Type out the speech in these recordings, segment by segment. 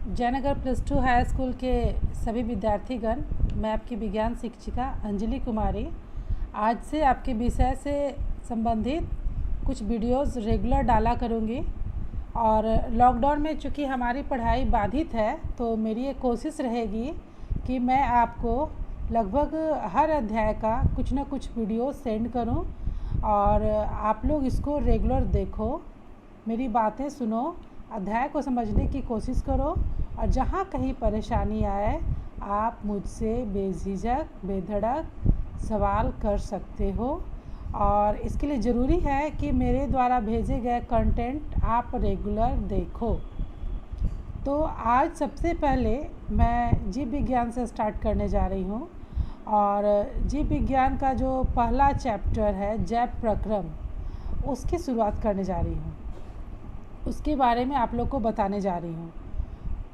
Jaynagar +2 high school के सभी विद्यार्थीगण, मैं आपकी विज्ञान शिक्षिका अंजलि कुमारी आज से आपके विषय से संबंधित कुछ वीडियोस रेगुलर डाला करूँगी। और लॉकडाउन में चूँकि हमारी पढ़ाई बाधित है तो मेरी ये कोशिश रहेगी कि मैं आपको लगभग हर अध्याय का कुछ ना कुछ वीडियो सेंड करूं और आप लोग इसको रेगुलर देखो, मेरी बातें सुनो, अध्याय को समझने की कोशिश करो और जहाँ कहीं परेशानी आए आप मुझसे बेझिझक बेधड़क सवाल कर सकते हो। और इसके लिए ज़रूरी है कि मेरे द्वारा भेजे गए कंटेंट आप रेगुलर देखो। तो आज सबसे पहले मैं जीव विज्ञान से स्टार्ट करने जा रही हूँ और जीव विज्ञान का जो पहला चैप्टर है जैव प्रक्रम, उसकी शुरुआत करने जा रही हूँ, उसके बारे में आप लोग को बताने जा रही हूँ।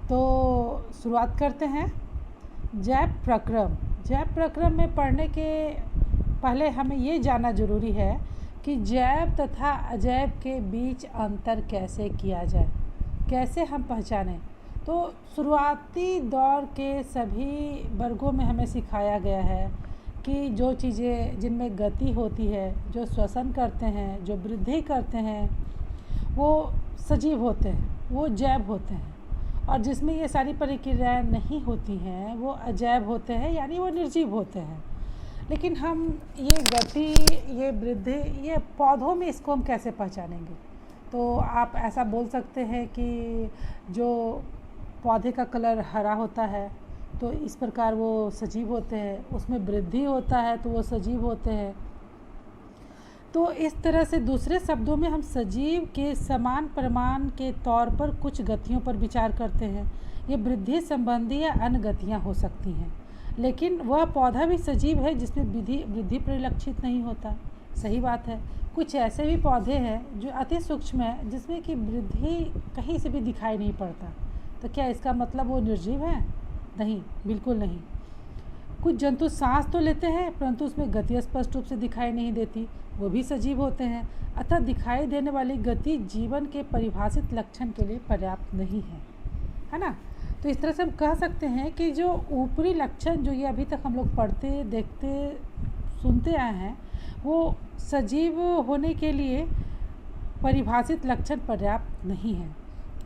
तो शुरुआत करते हैं। जैव प्रक्रम में पढ़ने के पहले हमें ये जानना ज़रूरी है कि जैव तथा अजैव के बीच अंतर कैसे किया जाए, कैसे हम पहचानें। तो शुरुआती दौर के सभी वर्गों में हमें सिखाया गया है कि जो चीज़ें जिनमें गति होती है, जो श्वसन करते हैं, जो वृद्धि करते हैं, वो सजीव होते हैं, वो जैव होते हैं। और जिसमें ये सारी प्रक्रियाएं नहीं होती हैं वो अजैव होते हैं, यानी वो निर्जीव होते हैं। लेकिन हम ये गति, ये वृद्धि, ये पौधों में इसको हम कैसे पहचानेंगे? तो आप ऐसा बोल सकते हैं कि जो पौधे का कलर हरा होता है तो इस प्रकार वो सजीव होते हैं, उसमें वृद्धि होता है तो वो सजीव होते हैं। तो इस तरह से दूसरे शब्दों में हम सजीव के समान प्रमाण के तौर पर कुछ गतियों पर विचार करते हैं। ये वृद्धि संबंधी या अन्य गतियाँ हो सकती हैं, लेकिन वह पौधा भी सजीव है जिसमें वृद्धि परिलक्षित नहीं होता। सही बात है। कुछ ऐसे भी पौधे हैं जो अति सूक्ष्म है, जिसमें कि वृद्धि कहीं से भी दिखाई नहीं पड़ता। तो क्या इसका मतलब वो निर्जीव है? नहीं, बिल्कुल नहीं। कुछ जंतु सांस तो लेते हैं परंतु उसमें गति स्पष्ट रूप से दिखाई नहीं देती, वो भी सजीव होते हैं। अतः दिखाई देने वाली गति जीवन के परिभाषित लक्षण के लिए पर्याप्त नहीं है ना? तो इस तरह से हम कह सकते हैं कि जो ऊपरी लक्षण जो ये अभी तक हम लोग पढ़ते, देखते, सुनते आए हैं, वो सजीव होने के लिए परिभाषित लक्षण पर्याप्त नहीं है।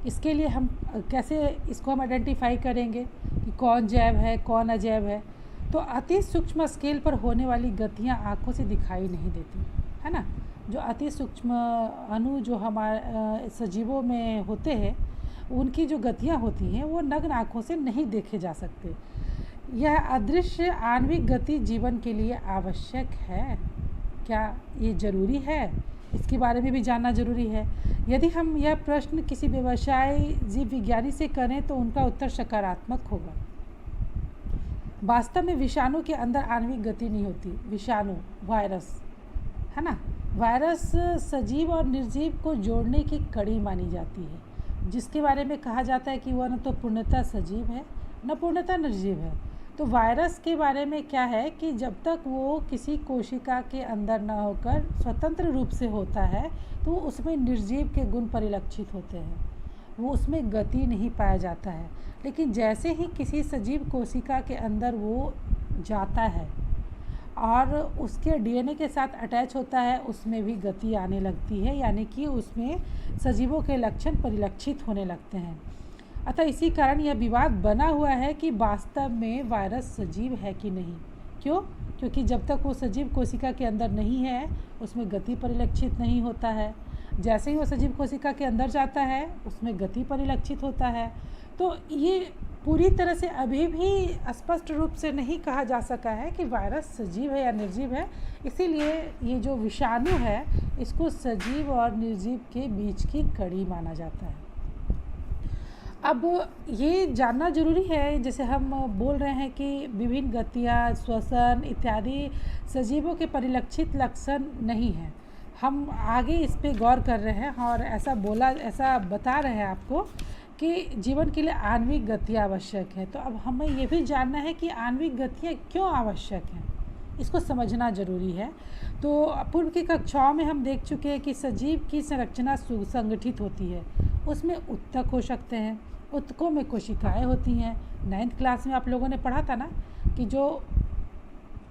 इसके लिए हम कैसे इसको हम आइडेंटिफाई करेंगे कि कौन जैव है, कौन अजैव है? तो अति सूक्ष्म स्केल पर होने वाली गतियाँ आँखों से दिखाई नहीं देती, है ना? जो अति सूक्ष्म अणु जो हमारे सजीवों में होते हैं, उनकी जो गतियाँ होती हैं वो नग्न आँखों से नहीं देखे जा सकते। यह अदृश्य आणविक गति जीवन के लिए आवश्यक है। क्या ये ज़रूरी है? इसके बारे में भी जानना ज़रूरी है। यदि हम यह प्रश्न किसी व्यवसायी जीव विज्ञानी से करें तो उनका उत्तर सकारात्मक होगा। वास्तव में विषाणु के अंदर आणविक गति नहीं होती। विषाणु, वायरस, है ना? वायरस सजीव और निर्जीव को जोड़ने की कड़ी मानी जाती है, जिसके बारे में कहा जाता है कि वह न तो पूर्णतः सजीव है न पूर्णतः निर्जीव है। तो वायरस के बारे में क्या है कि जब तक वो किसी कोशिका के अंदर न होकर स्वतंत्र रूप से होता है तो उसमें निर्जीव के गुण परिलक्षित होते हैं, वो उसमें गति नहीं पाया जाता है। लेकिन जैसे ही किसी सजीव कोशिका के अंदर वो जाता है और उसके डीएनए के साथ अटैच होता है, उसमें भी गति आने लगती है, यानी कि उसमें सजीवों के लक्षण परिलक्षित होने लगते हैं। अतः इसी कारण यह विवाद बना हुआ है कि वास्तव में वायरस सजीव है कि नहीं। क्यों? क्योंकि जब तक वो सजीव कोशिका के अंदर नहीं है उसमें गति परिलक्षित नहीं होता है। जैसे ही वो सजीव कोशिका के अंदर जाता है उसमें गति परिलक्षित होता है। तो ये पूरी तरह से अभी भी स्पष्ट रूप से नहीं कहा जा सका है कि वायरस सजीव है या निर्जीव है। इसीलिए ये जो विषाणु है इसको सजीव और निर्जीव के बीच की कड़ी माना जाता है। अब ये जानना ज़रूरी है, जैसे हम बोल रहे हैं कि विभिन्न गतियाँ, श्वसन इत्यादि सजीवों के परिलक्षित लक्षण नहीं हैं। हम आगे इस पे गौर कर रहे हैं और ऐसा बता रहे हैं आपको कि जीवन के लिए आणविक गतियाँ आवश्यक है। तो अब हमें ये भी जानना है कि आणविक गतियाँ क्यों आवश्यक हैं, इसको समझना ज़रूरी है। तो पूर्व की कक्षाओं में हम देख चुके हैं कि सजीव की संरचना सुसंगठित होती है, उसमें उत्तक हो सकते हैं। उत्तकों में कोशिकाएं होती हैं। 9th क्लास में आप लोगों ने पढ़ा था ना कि जो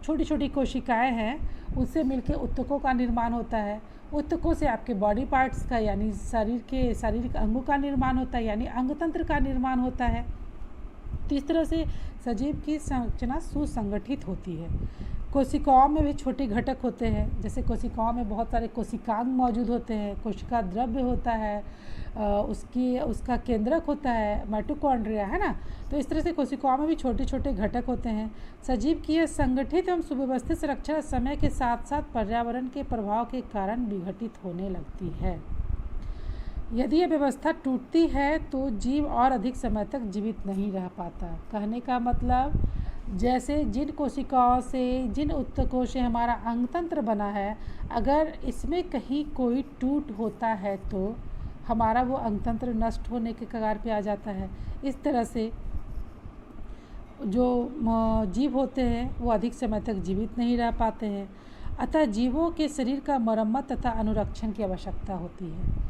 छोटी छोटी कोशिकाएं हैं उससे मिलकर उत्तकों का निर्माण होता है। उत्तकों से आपके बॉडी पार्ट्स का यानी शारीरिक अंगों का निर्माण होता है, यानी अंगतंत्र का निर्माण होता है। तो इस तरह से सजीव की संरचना सुसंगठित होती है। कोशिकाओं में भी छोटे घटक होते हैं, जैसे कोशिकाओं में बहुत सारे कोशिकांग मौजूद होते हैं। कोशिका द्रव्य होता है, उसका केंद्रक होता है माइटोकॉन्ड्रिया, है ना। तो इस तरह से कोशिकाओं में भी छोटे छोटे घटक होते हैं। सजीव की यह संगठित एवं सुव्यवस्थित संरचना समय के साथ साथ पर्यावरण के प्रभाव के कारण विघटित होने लगती है। यदि यह व्यवस्था टूटती है तो जीव और अधिक समय तक जीवित नहीं रह पाता। कहने का मतलब, जैसे जिन कोशिकाओं से, जिन उत्तकों से हमारा अंगतंत्र बना है, अगर इसमें कहीं कोई टूट होता है तो हमारा वो अंगतंत्र नष्ट होने के कगार पे आ जाता है। इस तरह से जो जीव होते हैं वो अधिक समय तक जीवित नहीं रह पाते हैं। अतः जीवों के शरीर का मरम्मत तथा अनुरक्षण की आवश्यकता होती है।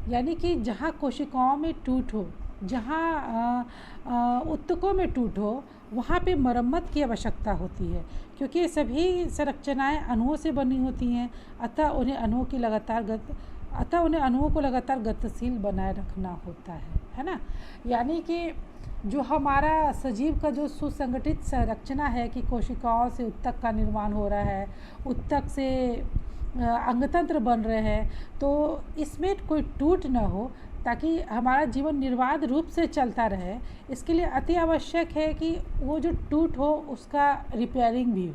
यानी कि जहाँ कोशिकाओं में टूट हो, जहाँ उत्तकों में टूट हो, वहाँ पे मरम्मत की आवश्यकता होती है, क्योंकि सभी संरचनाएं अणुओं से बनी होती हैं। अतः उन्हें अणुओं को लगातार गतिशील बनाए रखना होता है ना। यानी कि जो हमारा सजीव का जो सुसंगठित संरचना है कि कोशिकाओं से उत्तक का निर्माण हो रहा है, उत्तक से अंगतंत्र बन रहे हैं, तो इसमें कोई टूट न हो ताकि हमारा जीवन निर्बाध रूप से चलता रहे। इसके लिए अति आवश्यक है कि वो जो टूट हो उसका रिपेयरिंग भी हो,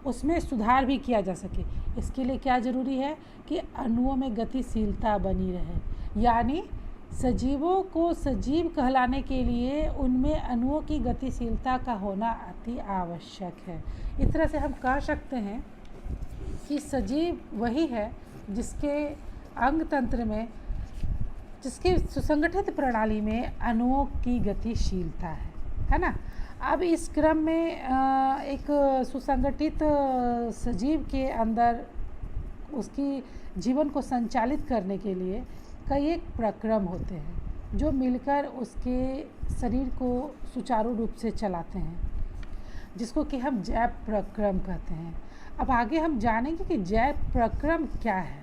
उसमें सुधार भी किया जा सके। इसके लिए क्या ज़रूरी है कि अणुओं में गतिशीलता बनी रहे। यानी सजीवों को सजीव कहलाने के लिए उनमें अणुओं की गतिशीलता का होना अति आवश्यक है। इस तरह से हम कह सकते हैं कि सजीव वही है जिसके अंगतंत्र में, जिसकी सुसंगठित प्रणाली में अणुओं की गतिशीलता है ना। अब इस क्रम में एक सुसंगठित सजीव के अंदर उसकी जीवन को संचालित करने के लिए कई एक प्रक्रम होते हैं जो मिलकर उसके शरीर को सुचारू रूप से चलाते हैं, जिसको कि हम जैव प्रक्रम कहते हैं। अब आगे हम जानेंगे कि जैव प्रक्रम क्या है।